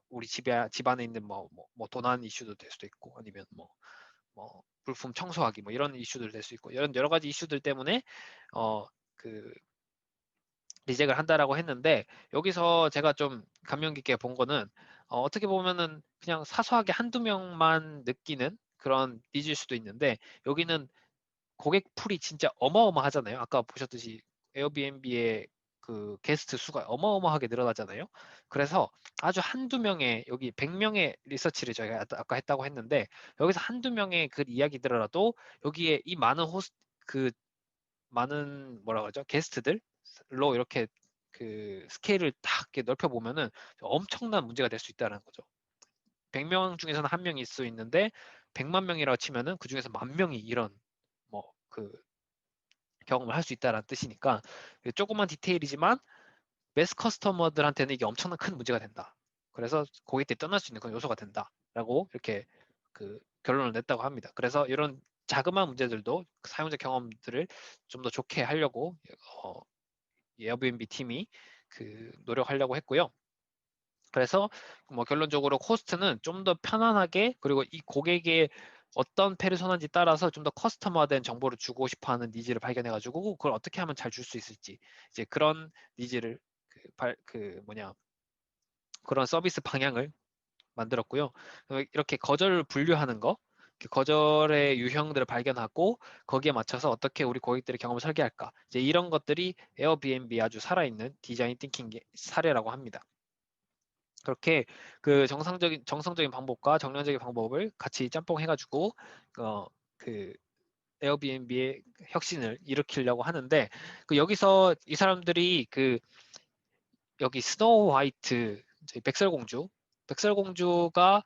우리 집 안에 있는 뭐 도난 이슈도 될 수도 있고 아니면 뭐 물품 청소하기 뭐 이런 이슈들 될 수 있고 이런 여러 가지 이슈들 때문에 그 리젝을 한다라고 했는데 여기서 제가 좀 감명 깊게 본 거는 어떻게 보면은 그냥 사소하게 한두 명만 느끼는 그런 니즈일 수도 있는데 여기는 고객 풀이 진짜 어마어마하잖아요. 아까 보셨듯이 에어비앤비의 그 게스트 수가 어마어마하게 늘어나잖아요. 그래서 아주 한두 명의 여기 100명의 리서치를 저희가 아까 했다고 했는데 여기서 한두 명의 그 이야기들이라도 여기에 이 많은 그 많은 뭐라 그러죠? 게스트들로 이렇게 그 스케일을 딱 이렇게 넓혀 보면은 엄청난 문제가 될 수 있다는 거죠. 100명 중에서는 한 명이 있을 수 있는데 100만 명이라고 치면은 그 중에서 10,000명이 이런 그 경험을 할 수 있다는 뜻이니까 조그만 디테일이지만 매스 커스터머들한테는 이게 엄청난 큰 문제가 된다. 그래서 고객들이 떠날 수 있는 그런 요소가 된다라고 이렇게 그 결론을 냈다고 합니다. 그래서 이런 자그마한 문제들도 사용자 경험들을 좀 더 좋게 하려고 에어비앤비 팀이 그 노력하려고 했고요. 그래서 뭐 결론적으로 호스트는 좀 더 편안하게 그리고 이 고객의 어떤 페르소나인지 따라서 좀 더 커스터머화된 정보를 주고 싶어하는 니즈를 발견해가지고 그걸 어떻게 하면 잘 줄 수 있을지 이제 그런 니즈를 그런 서비스 방향을 만들었고요. 이렇게 거절을 분류하는 거, 거절의 유형들을 발견하고 거기에 맞춰서 어떻게 우리 고객들의 경험을 설계할까 이제 이런 것들이 에어비앤비 아주 살아있는 디자인 띵킹 사례라고 합니다. 그렇게 그 정성적인 방법과 정량적인 방법을 같이 짬뽕해가지고 그 에어비앤비의 혁신을 일으키려고 하는데 그 여기서 이 사람들이 그 여기 스노우 화이트 백설공주가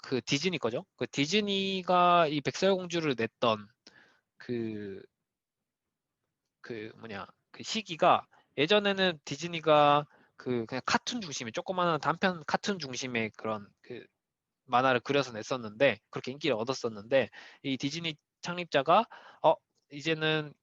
그 디즈니 거죠. 그 디즈니가 이 백설공주를 냈던 그 그 시기가 예전에는 디즈니가 그냥 카툰 중심의 조그마한 단편 카툰 중심의 그런 그 만화를 그려서 냈었는데 그렇게 인기를 얻었었는데 이 디즈니 창립자가 이제는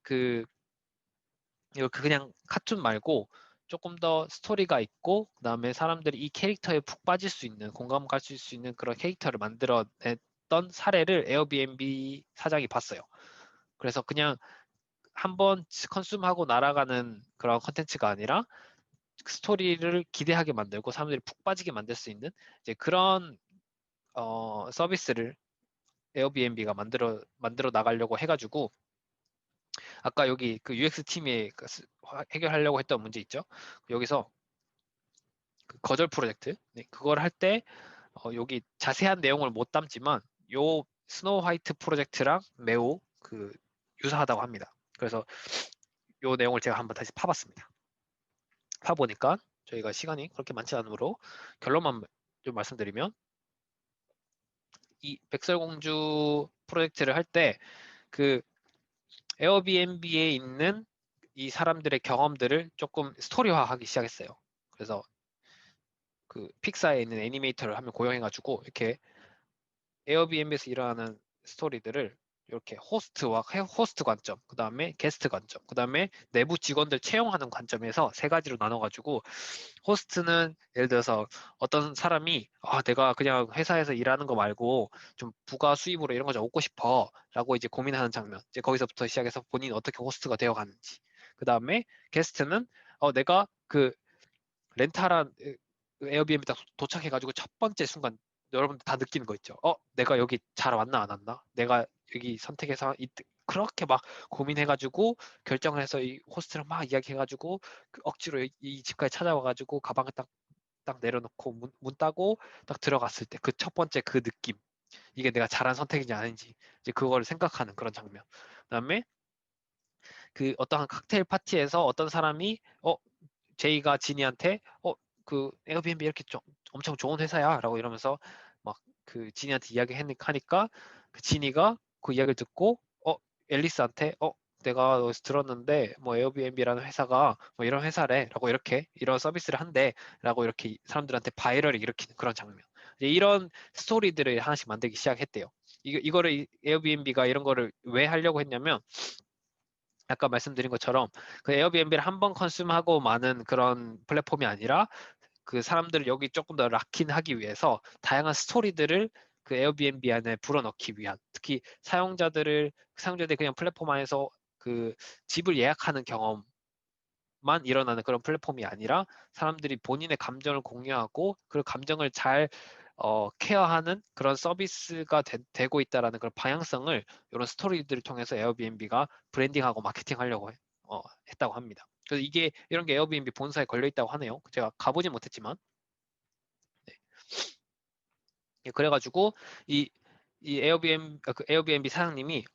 이거 그냥 카툰 말고 조금 더 스토리가 있고 그다음에 사람들이 이 캐릭터에 푹 빠질 수 있는 공감 갈 수 있는 그런 캐릭터를 만들어냈던 사례를 에어비앤비 사장이 봤어요. 그래서 그냥 한번 컨슘하고 날아가는 그런 컨텐츠가 아니라 스토리를 기대하게 만들고 사람들이 푹 빠지게 만들 수 있는 이제 그런 서비스를 에어비앤비가 만들어 나가려고 해가지고 아까 여기 그 UX 팀이 해결하려고 했던 문제 있죠. 여기서 그 거절 프로젝트 그걸 할 때 여기 자세한 내용을 못 담지만 요 스노우 화이트 프로젝트랑 매우 그 유사하다고 합니다. 그래서 요 내용을 제가 한번 다시 파봤습니다. 파보니까 저희가 시간이 그렇게 많지 않으므로 결론만 좀 말씀드리면 이 백설공주 프로젝트를 할 때 그 에어비앤비에 있는 이 사람들의 경험들을 조금 스토리화하기 시작했어요. 그래서 그 픽사에 있는 애니메이터를 한명 고용해가지고 이렇게 에어비앤비에서 일어나는 스토리들을 이렇게 호스트 관점, 그 다음에 게스트 관점, 그 다음에 내부 직원들 채용하는 관점에서 세 가지로 나눠가지고 호스트는 예를 들어서 어떤 사람이 내가 그냥 회사에서 일하는 거 말고 좀 부가 수입으로 이런 거 좀 얻고 싶어 라고 이제 고민하는 장면 이제 거기서부터 시작해서 본인이 어떻게 호스트가 되어 가는지 그 다음에 게스트는 내가 그 렌탈한 에어비앤비 딱 도착해가지고 첫 번째 순간 여러분들 다 느끼는 거 있죠. 내가 여기 잘 왔나 안 왔나? 내가 여기 선택해서 그렇게 막 고민해가지고 결정을 해서 이 호스트랑 막 이야기해가지고 억지로 이 집까지 찾아와가지고 가방을 딱 내려놓고 문 따고 딱 들어갔을 때 그 첫 번째 그 느낌 이게 내가 잘한 선택인지 아닌지 이제 그거를 생각하는 그런 장면. 그다음에 그 어떠한 칵테일 파티에서 어떤 사람이 제이가 지니한테 그 에어비앤비 이렇게 엄청 좋은 회사야라고 이러면서 막 그 지니한테 이야기하니까 그 지니가 그 이야기를 듣고 앨리스한테 내가 어디서 들었는데 뭐 에어비앤비라는 회사가 뭐 이런 회사래라고 이렇게 이런 서비스를 한대라고 이렇게 사람들한테 바이럴을 일으키는 그런 장면. 이제 이런 스토리들을 하나씩 만들기 시작했대요. 이거를 에어비앤비가 이런 거를 왜 하려고 했냐면 아까 말씀드린 것처럼 그 에어비앤비를 한 번 컨슘하고 마는 그런 플랫폼이 아니라 그 사람들을 여기 조금 더 락인하기 위해서 다양한 스토리들을 그 에어비앤비 안에 불어넣기 위한, 특히 사용자들이 그냥 플랫폼 안에서 그 집을 예약하는 경험만 일어나는 그런 플랫폼이 아니라 사람들이 본인의 감정을 공유하고 그 감정을 잘 케어하는 그런 서비스가 되고 있다라는 그런 방향성을 이런 스토리들을 통해서 에어비앤비가 브랜딩하고 마케팅하려고 했다고 합니다. 그래서 이런 게 에어비앤비 본사에 걸려 있다고 하네요. 제가 가보진 못했지만. 네. 예, 그래가지고 이, 그 에어비앤비 사장님이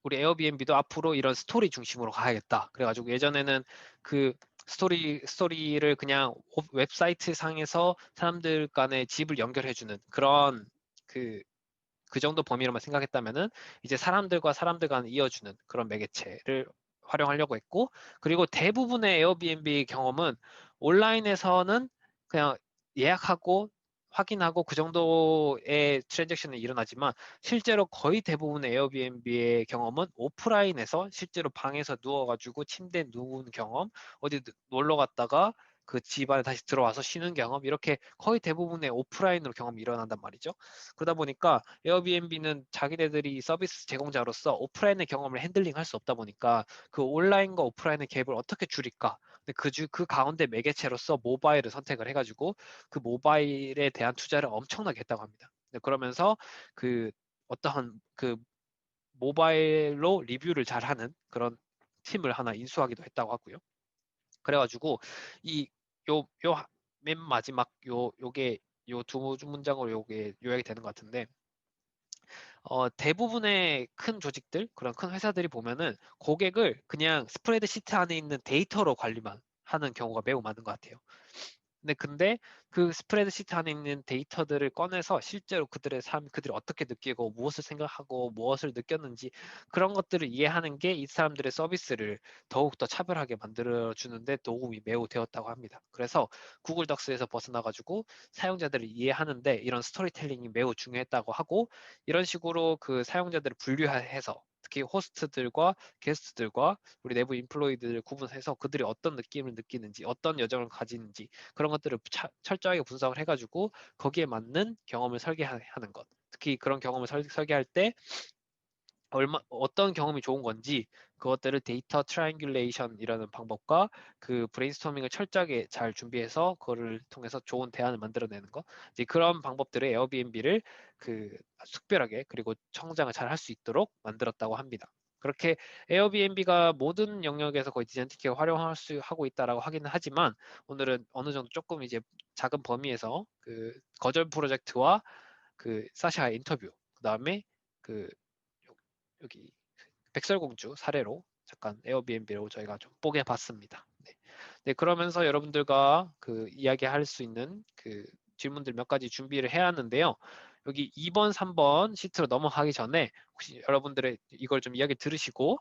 우리 에어비앤비도 앞으로 이런 스토리 중심으로 가야겠다. 그래가지고 예전에는 그 스토리를 그냥 웹사이트 상에서 사람들 간에 집을 연결해주는 그런 그, 그 정도 범위로만 생각했다면은 이제 사람들과 사람들 간을 이어주는 그런 매개체를 활용하려고 했고, 그리고 대부분의 에어비앤비 경험은 온라인에서는 그냥 예약하고 확인하고 그 정도의 트랜잭션이 일어나지만 실제로 거의 대부분의 에어비앤비의 경험은 오프라인에서 실제로 방에서 누워가지고 침대에 누운 경험, 어디 놀러 갔다가 그 집 안에 다시 들어와서 쉬는 경험, 이렇게 거의 대부분의 오프라인으로 경험이 일어난단 말이죠. 그러다 보니까 에어비앤비는 자기네들이 서비스 제공자로서 오프라인의 경험을 핸들링 할 수 없다 보니까 그 온라인과 오프라인의 갭을 어떻게 줄일까? 근데 그 가운데 매개체로서 모바일을 선택을 해가지고 그 모바일에 대한 투자를 엄청나게 했다고 합니다. 네, 그러면서 그 어떠한 그 모바일로 리뷰를 잘하는 그런 팀을 하나 인수하기도 했다고 하고요. 그래가지고 이 맨 마지막 요게 요 두 문장으로 요게 요약이 되는 것 같은데, 대부분의 큰 조직들, 그런 큰 회사들이 보면은 고객을 그냥 스프레드시트 안에 있는 데이터로 관리만 하는 경우가 매우 많은 것 같아요. 근데 그 스프레드시트 안에 있는 데이터들을 꺼내서 실제로 그들의 삶, 그들이 어떻게 느끼고 무엇을 생각하고 무엇을 느꼈는지 그런 것들을 이해하는 게 이 사람들의 서비스를 더욱더 차별하게 만들어주는데 도움이 매우 되었다고 합니다. 그래서 구글 덕스에서 벗어나가지고 사용자들을 이해하는데 이런 스토리텔링이 매우 중요했다고 하고, 이런 식으로 그 사용자들을 분류해서 특히 호스트들과 게스트들과 우리 내부 인플로이들을 구분해서 그들이 어떤 느낌을 느끼는지, 어떤 여정을 가지는지 그런 것들을 철저하게 분석을 해가지고 거기에 맞는 경험을 설계하는 것. 특히 그런 경험을 설계할 때 어떤 경험이 좋은 건지 그것들을 데이터 트라이앵귤레이션이라는 방법과 그 브레인스토밍을 철저하게 잘 준비해서 그거를 통해서 좋은 대안을 만들어내는 것. 이제 그런 방법들을 에어비앤비를 그 특별하게 그리고 성장을 잘 할 수 있도록 만들었다고 합니다. 그렇게 에어비앤비가 모든 영역에서 거의 디자인티켓을 활용할 수 하고 있다라고 하기는 하지만, 오늘은 어느 정도 조금 이제 작은 범위에서 그 거절 프로젝트와 그 사샤의 인터뷰, 그 다음에 그 여기 백설공주 사례로 잠깐 에어비앤비로 저희가 좀 뽀개 봤습니다. 네. 네, 그러면서 여러분들과 그 이야기할 수 있는 그 질문들 몇 가지 준비를 해왔는데요. 여기 2번, 3번 시트로 넘어가기 전에 혹시 여러분들의 이걸 좀 이야기 들으시고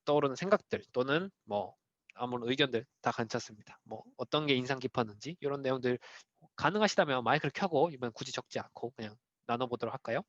떠오르는 생각들 또는 뭐 아무런 의견들 다 괜찮습니다. 뭐 어떤 게 인상 깊었는지 이런 내용들 가능하시다면 마이크를 켜고 이번 굳이 적지 않고 그냥 나눠보도록 할까요?